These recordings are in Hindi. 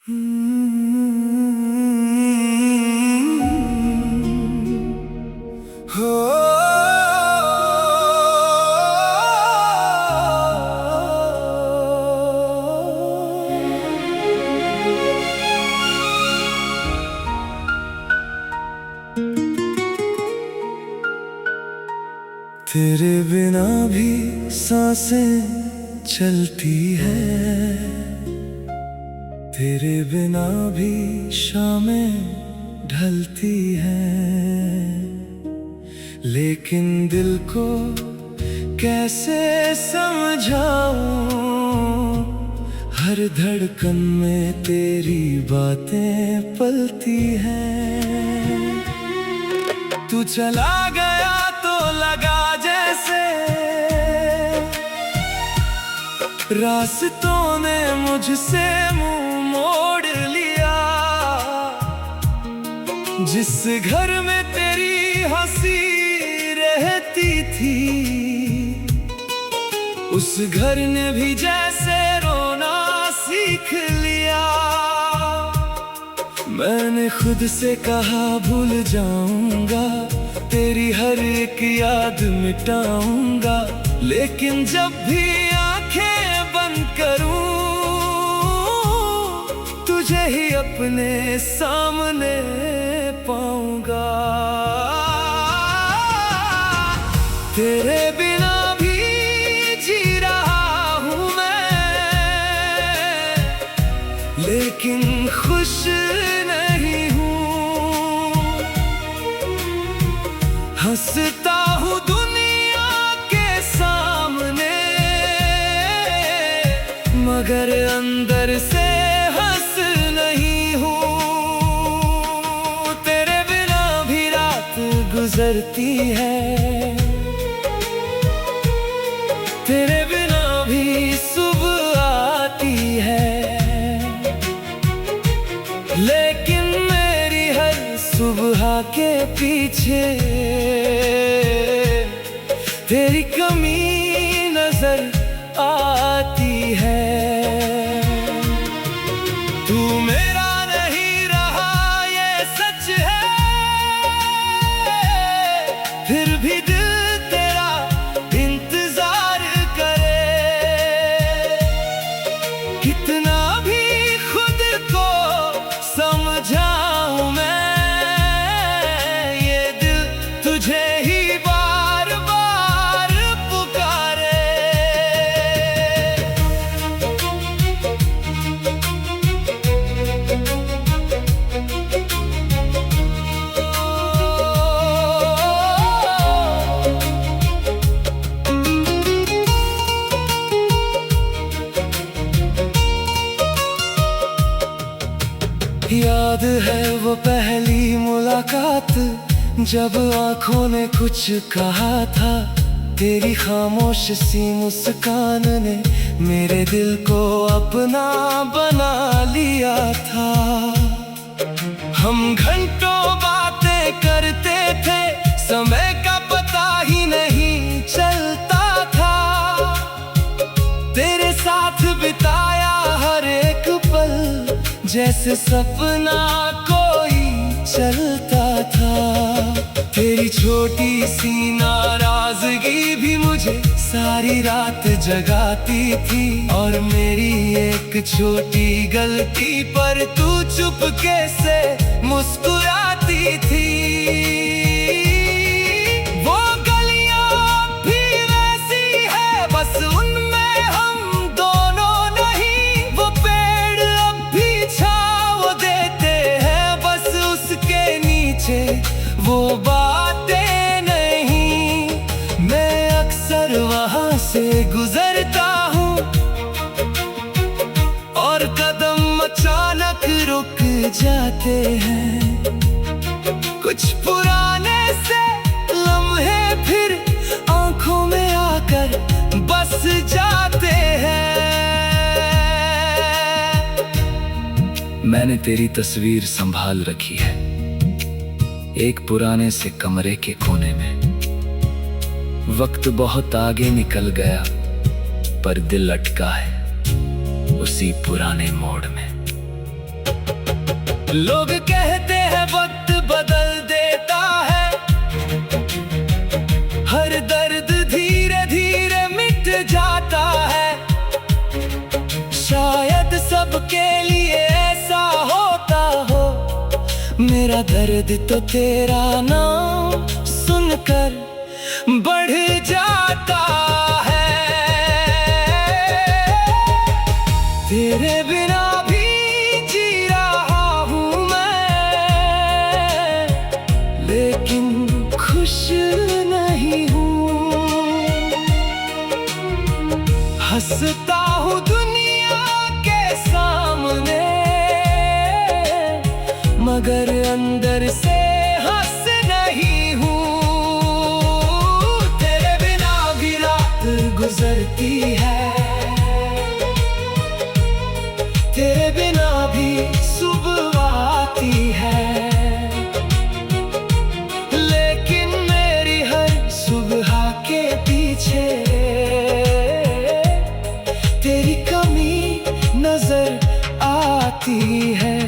तेरे बिना भी सांसें चलती है, तेरे बिना भी शामें ढलती हैं, लेकिन दिल को कैसे समझाऊं, हर धड़कन में तेरी बातें पलती हैं। तू चला गया तो लगा जैसे रास्तों ने मुझसे मुंह मोड़ लिया। जिस घर में तेरी हंसी रहती थी, उस घर ने भी जैसे रोना सीख लिया। मैंने खुद से कहा भूल जाऊंगा, तेरी हर एक याद मिटाऊंगा, लेकिन जब भी आंखें बंद करूं, तुझे ही अपने सामने पाऊंगा। तेरे बिना भी जी रहा हूं मैं, लेकिन खुश नहीं हूं। हंसता हूँ दुनिया के सामने, मगर अंदर से हंस नहीं हूँ। तेरे बिना भी रात गुजरती है, तेरे बिना भी सुबह आती है, लेकिन मेरी हर सुबह के पीछे तेरी कमी नजर आती है। तू मेरा नहीं रहा ये सच है, फिर भी दिल तेरा इंतजार करे। कितना भी खुद को समझाऊं मैं, ये दिल तुझे ही बार बार पुकारे। याद है वो पहली मुलाकात, जब आंखों ने कुछ कहा था। तेरी खामोश सी मुस्कान ने मेरे दिल को अपना बना लिया था। हम घंटों बातें करते थे, समय का पता ही नहीं चलता था। तेरे साथ बिताया हर एक पल, जैसे सपना कोई चलता था। तेरी छोटी सी नाराजगी भी मुझे सारी रात जगाती थी, और मेरी एक छोटी गलती पर तू चुपके से मुस्कुराती थी। वो गलियां भी वैसी है, बस उनमें हम दोनों नहीं। वो पेड़ अब भी छाँव देते हैं, बस उसके नीचे वो बातें नहीं। मैं अक्सर वहां से गुजरता हूँ, और कदम अचानक रुक जाते हैं। कुछ पुराने से लम्हे फिर आंखों में आकर बस जाते हैं। मैंने तेरी तस्वीर संभाल रखी है, एक पुराने से कमरे के कोने में। वक्त बहुत आगे निकल गया, पर दिल अटका है उसी पुराने मोड़ में। लोग कहते हैं वक्त बदल देता है, हर दर्द धीरे धीरे मिट जाता है। शायद सबके लिए ऐसा होता हो, मेरा दर्द तो तेरा नाम सुनकर बढ़ जाता है। तेरे बिना भी जी रहा हूँ मैं, लेकिन खुश नहीं हूँ। हंसता हूँ दुनिया के सामने, मगर अंदर से हंस नहीं हूँ। तेरे बिना भी रात गुजरती है, तेरे बिना भी सुबह आती है, लेकिन मेरी हर सुबह के पीछे तेरी कमी नजर आती है।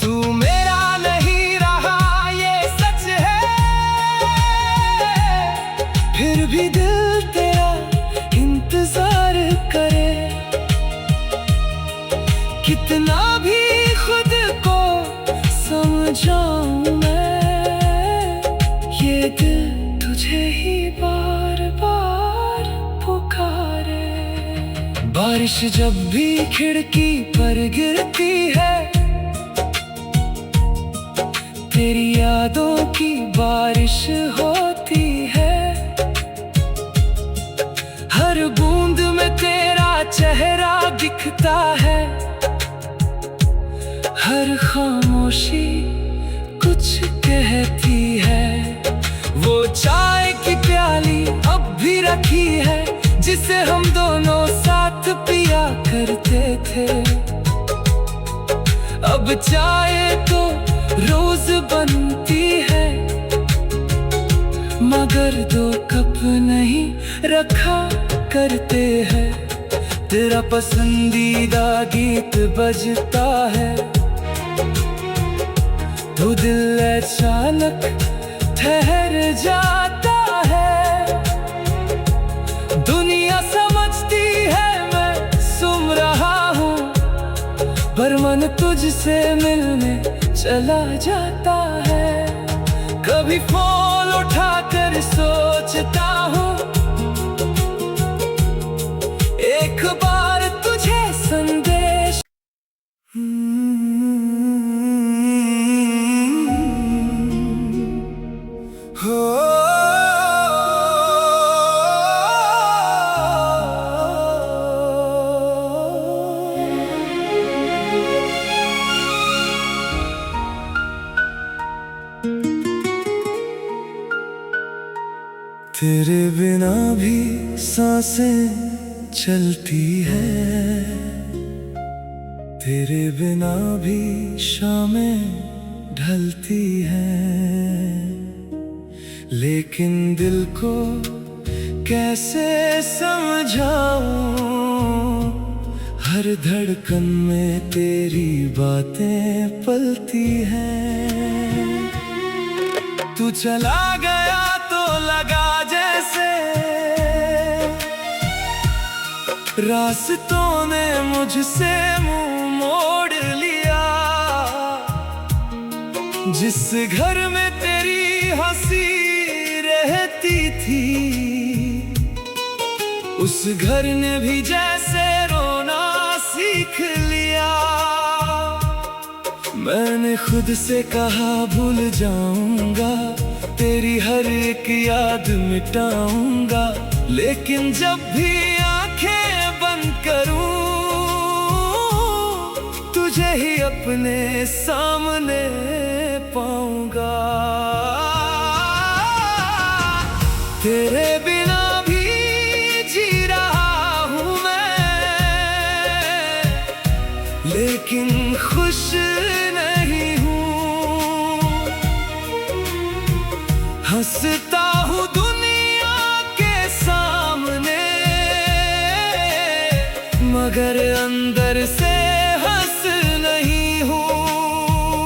तू मेरा नहीं रहा ये सच है, फिर भी दिल तेरा इंतजार करे। कितना भी खुद को समझाऊं मैं, ये दिल तुझे ही बार बार पुकारे। बारिश जब भी खिड़की पर गिरती है, तेरी यादों की बारिश होती है। हर बूंद में तेरा चेहरा दिखता है, हर खामोशी कुछ कहती है। वो चाय की प्याली अब भी रखी है, जिसे हम दोनों साथ पिया करते थे। अब चाय तो रोज बनती है, मगर 2 कप नहीं रखा करते हैं। तेरा पसंदीदा गीत बजता है, तो दिल अचानक ठहर जाता है। दुनिया समझती है मैं सुन रहा हूँ, पर मन तुझसे मिलने चला जाता है। कभी फोन उठाकर सोचता हूँ, एक बार तुझे संदेश। तेरे बिना भी सांसें चलती है, तेरे बिना भी शामें ढलती हैं। लेकिन दिल को कैसे समझाऊं, हर धड़कन में तेरी बातें पलती हैं। तू चला गया तो लगा जैसे रास्तों ने मुझसे मुंह मोड़ लिया। जिस घर में तेरी हंसी रहती थी, उस घर ने भी जैसे रोना सीख लिया। मैंने खुद से कहा भूल जाऊंगा, तेरी हर एक याद मिटाऊंगा। लेकिन जब भी आंखें बंद करूं, तुझे ही अपने सामने पाऊंगा। तेरे बिना भी जी रहा हूं मैं, लेकिन खुश नहीं हूं। हंसता हूँ दुनिया के सामने, मगर अंदर से हंस नहीं हूँ।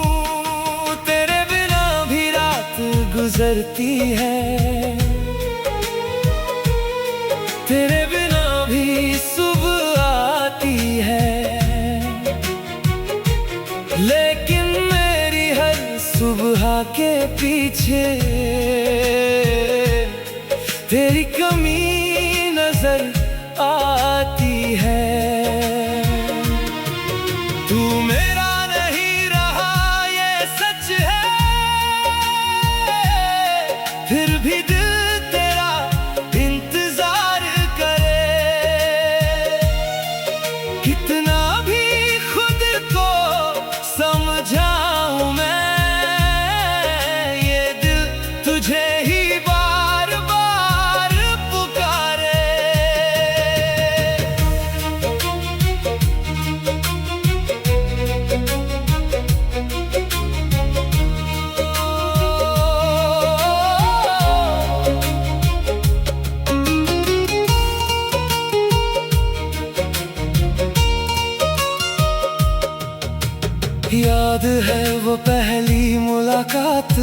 गुजरती है। तेरे बिना भी सुबह आती है, लेकिन मेरी हर सुबह के पीछे तेरी कमी नजर आती है। तू मेरा नहीं रहा ये सच है, फिर भी दिल तेरा इंतजार करे। कितना भी खुद को समझाऊं मैं, ये दिल तुझे ही बार बार पुकारे। याद है वो पहली मुलाकात,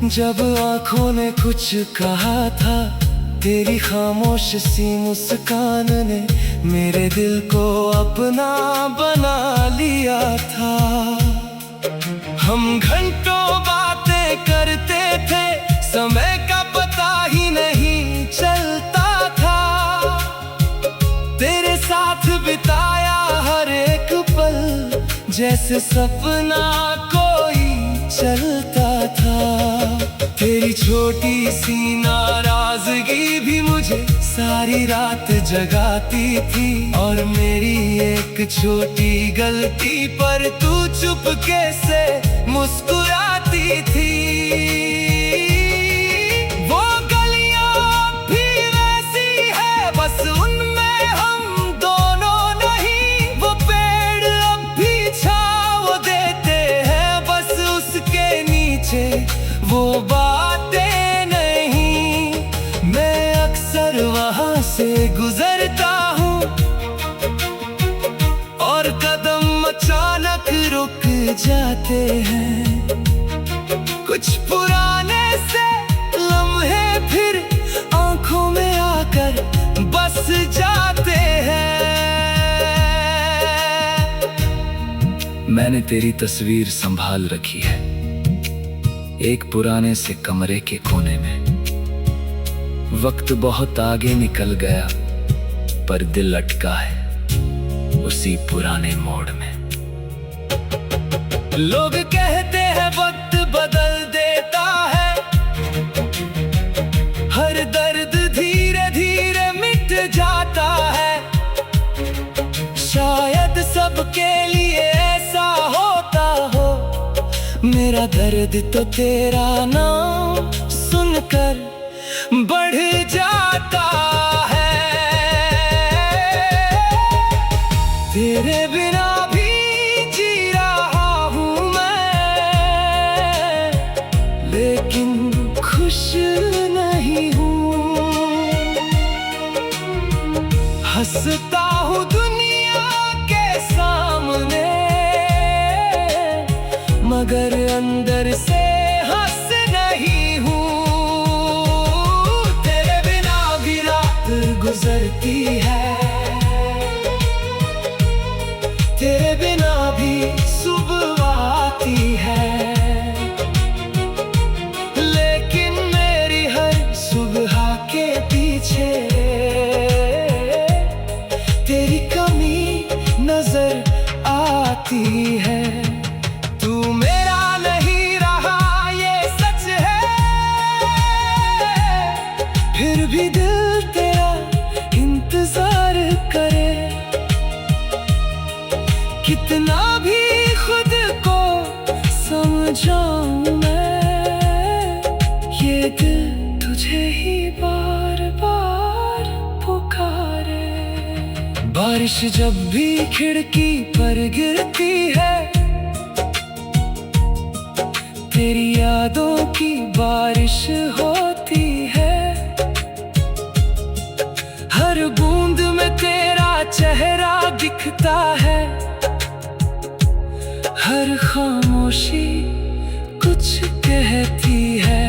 जब आंखों ने कुछ कहा था। तेरी खामोश सी मुस्कान ने मेरे दिल को अपना बना लिया था। हम घंटों बातें करते थे, समय का पता ही नहीं चलता था। तेरे साथ बिताया हर एक पल जैसे सपना कोई चलता था। तेरी छोटी सी नाराजगी भी मुझे सारी रात जगाती थी, और मेरी एक छोटी गलती पर तू चुपके से मुस्कुराती थी। वो गलियां भी वैसी है, बस उनमें हम दोनों नहीं। वो पेड़ अब भी छाँव देते हैं, बस उसके नीचे वो बातें नहीं। मैं अक्सर वहां से गुजरता हूँ, और कदम अचानक रुक जाते हैं। कुछ पुराने से लम्हे फिर आंखों में आकर बस जाते हैं। मैंने तेरी तस्वीर संभाल रखी है एक पुराने से कमरे के कोने में। वक्त बहुत आगे निकल गया, पर दिल अटका है उसी पुराने मोड़ में। लोग कहते हैं वक्त बदल देता है, हर दर्द धीरे धीरे मिट जाता है। शायद सबके लिए ऐसा होता हो, मेरा दर्द तो तेरा नाम सुनकर बढ़ जाता है। तेरे बिना भी जी रहा हूँ मैं, लेकिन खुश नहीं हूँ। हंसता हूँ दुनिया के सामने, मगर अंदर से हंस नहीं हूँ। तेरे बिना भी रात गुजरती है, तेरे बिना भी सुबह आती है। लेकिन मेरी हर सुबह के पीछे तेरी कमी नजर आती है। तू मेरा नहीं रहा ये सच है, फिर भी दिल तेरा इंतजार करे। कितना भी खुद को समझाऊं मैं, ये दिल तुझे ही बार बार पुकारे। बारिश जब भी खिड़की पर गिरती है, तेरी यादों की बारिश होती है। हर बूंद में तेरा चेहरा दिखता है, हर खामोशी कुछ कहती है।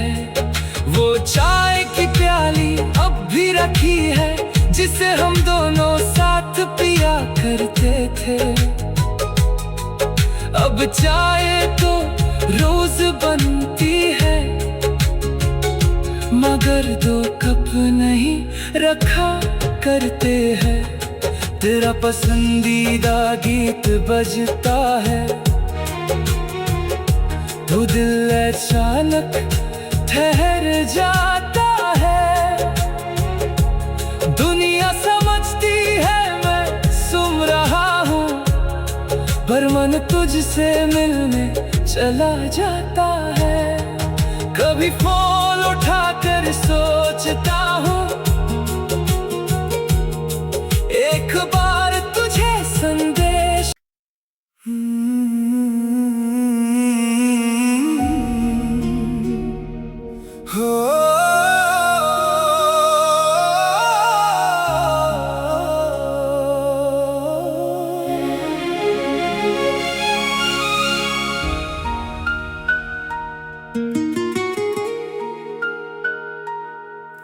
वो चाय की प्याली अब भी रखी है, जिसे हम दोनों साथ पिया करते थे। अब चाय तो रोज बनती है, मगर 2 कप नहीं रखा करते हैं। तेरा पसंदीदा गीत बजता है, तो दिल अचानक ठहर जाता है। दुनिया समझती है मैं सुन रहा हूँ, पर मन तुझसे मिलने चला जाता है। कभी फोन उठाकर सोचता हूँ, एक बार तुझे संदेश हो।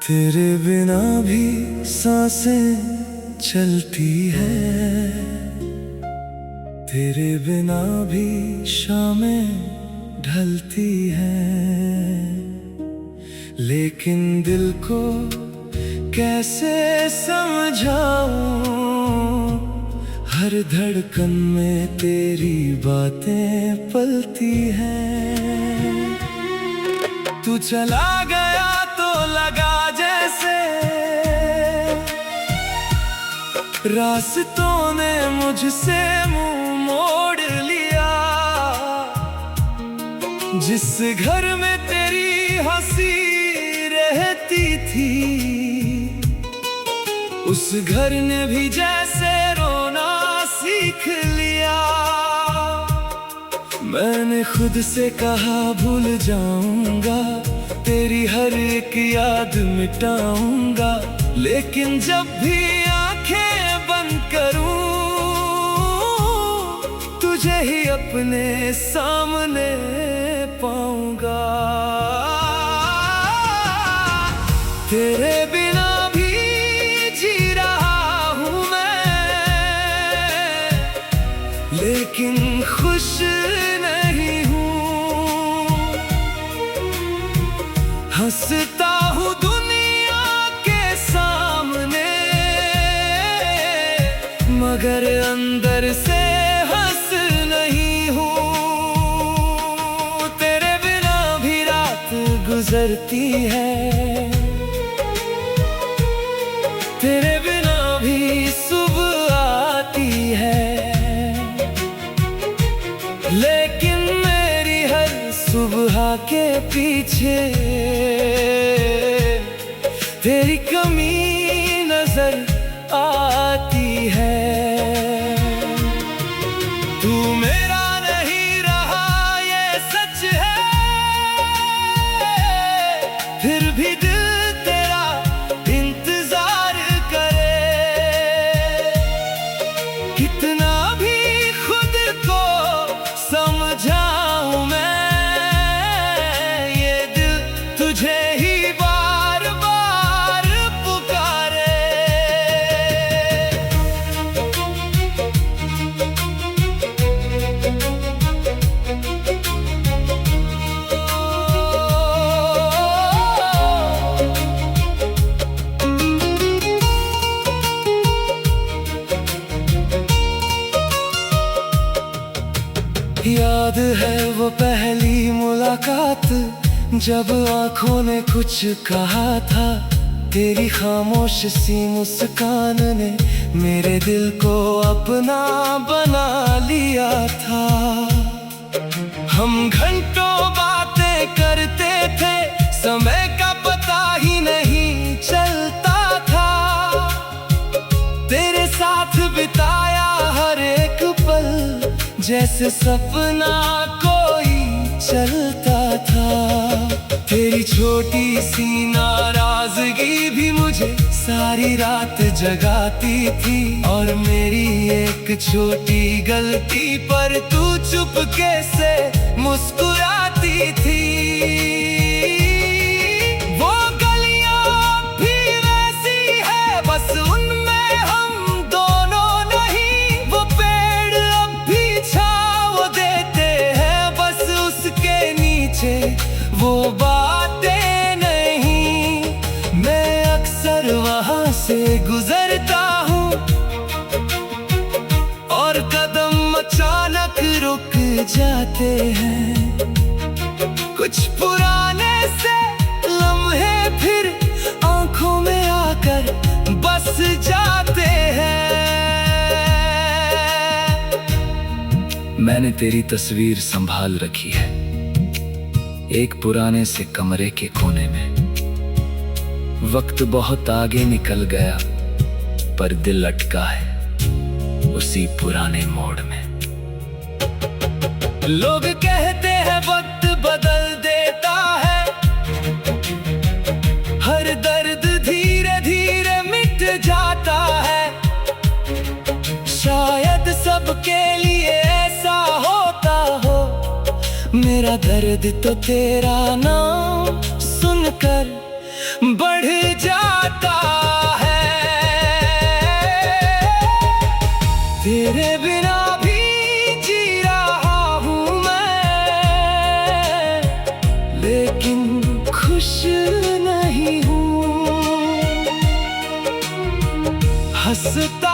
तेरे बिना भी सांसें चलती है, तेरे बिना भी शामें ढलती हैं। लेकिन दिल को कैसे समझाऊं, हर धड़कन में तेरी बातें पलती हैं। तू चला गया तो लगा जैसे रास्तों ने मुझसे मुंह मोड़ लिया। जिस घर में तेरी हंसी रहती थी, उस घर ने भी जैसे रोना सीख लिया। मैंने खुद से कहा भूल जाऊंगा, तेरी हर एक याद मिटाऊंगा। लेकिन जब भी आंखें बंद करूं, तुझे ही अपने सामने पाऊंगा। तेरे बिना भी जी रहा हूं मैं, लेकिन खुश नहीं हूं। हंसता हूँ दुनिया के सामने, मगर अंदर से हंस नहीं हूँ। तेरे बिना भी रात गुजरती है, तेरे बिना भी सुबह आती है। लेकिन मेरी हर सुबह के पीछे तेरी कमी नजर आती है। तू मेरा नहीं रहा ये सच है, फिर भी दिल तेरा इंतजार करे। कितना भी खुद को समझाऊं मैं, ये दिल तुझे ही बार बार पुकारे। याद है वो पहली मुलाकात, जब आंखों ने कुछ कहा था। तेरी खामोश सी मुस्कान ने मेरे दिल को अपना बना लिया था। हम घंटों बातें करते थे, समय का पता ही नहीं चलता था। तेरे साथ बिताया हर एक पल, जैसे सपना कोई चलता था। तेरी छोटी सी नाराजगी भी मुझे सारी रात जगाती थी, और मेरी एक छोटी गलती पर तू चुपके से मुस्कुराती थी। जाते हैं। कुछ पुराने से लम्हे फिर आंखों में आकर बस जाते हैं। मैंने तेरी तस्वीर संभाल रखी है एक पुराने से कमरे के कोने में। वक्त बहुत आगे निकल गया पर दिल अटका है उसी पुराने मोड़ में। लोग कहते हैं वक्त बदल देता है, हर दर्द धीरे धीरे मिट जाता है। शायद सबके लिए ऐसा होता हो, मेरा दर्द तो तेरा नाम सुनकर बढ़ जाता है। तेरे बिना भी जी रहा हूँ मैं, लेकिन खुश नहीं हूँ। हंसता